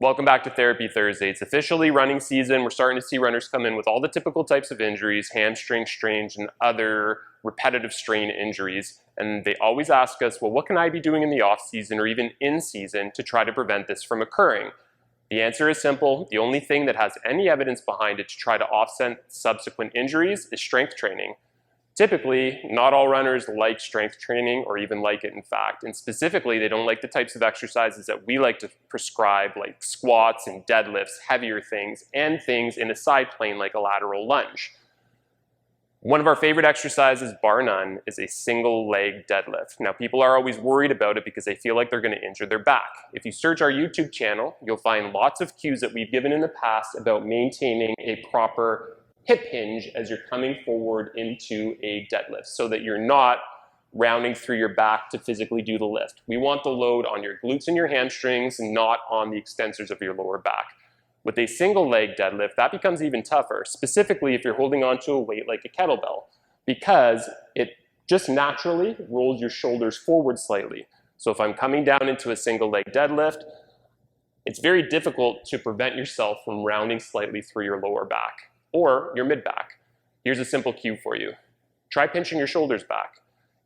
Welcome back to Therapy Thursday. It's officially running season. We're starting to see runners come in with all the typical types of injuries, hamstring strains, and other repetitive strain injuries. And they always ask us, well, what can I be doing in the off season or even in season to try to prevent this from occurring? The answer is simple. The only thing that has any evidence behind it to try to offset subsequent injuries is strength training. Typically, not all runners like strength training or even like it in fact, and specifically they don't like the types of exercises that we like to prescribe, like squats and deadlifts, heavier things, and things in a side plane like a lateral lunge. One of our favorite exercises, bar none, is a single leg deadlift. Now people are always worried about it because they feel like they're going to injure their back. If you search our YouTube channel, you'll find lots of cues that we've given in the past about maintaining a proper hip hinge as you're coming forward into a deadlift so that you're not rounding through your back to physically do the lift. We want the load on your glutes and your hamstrings, not on the extensors of your lower back. With a single leg deadlift, that becomes even tougher, specifically if you're holding onto a weight like a kettlebell, because it just naturally rolls your shoulders forward slightly. So if I'm coming down into a single leg deadlift, it's very difficult to prevent yourself from rounding slightly through your lower back or your mid-back. Here's a simple cue for you. Try pinching your shoulders back.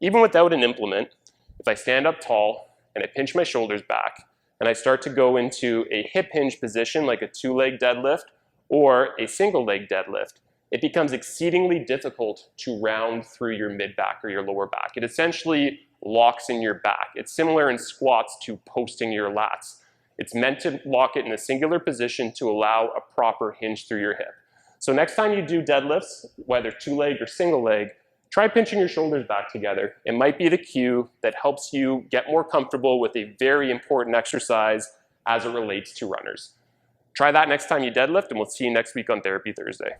Even without an implement, if I stand up tall and I pinch my shoulders back and I start to go into a hip hinge position like a two-leg deadlift or a single-leg deadlift, it becomes exceedingly difficult to round through your mid-back or your lower back. It essentially locks in your back. It's similar in squats to posting your lats. It's meant to lock it in a singular position to allow a proper hinge through your hip. So next time you do deadlifts, whether two-leg or single-leg, try pinching your shoulders back together. It might be the cue that helps you get more comfortable with a very important exercise as it relates to runners. Try that next time you deadlift, and we'll see you next week on Therapy Thursday.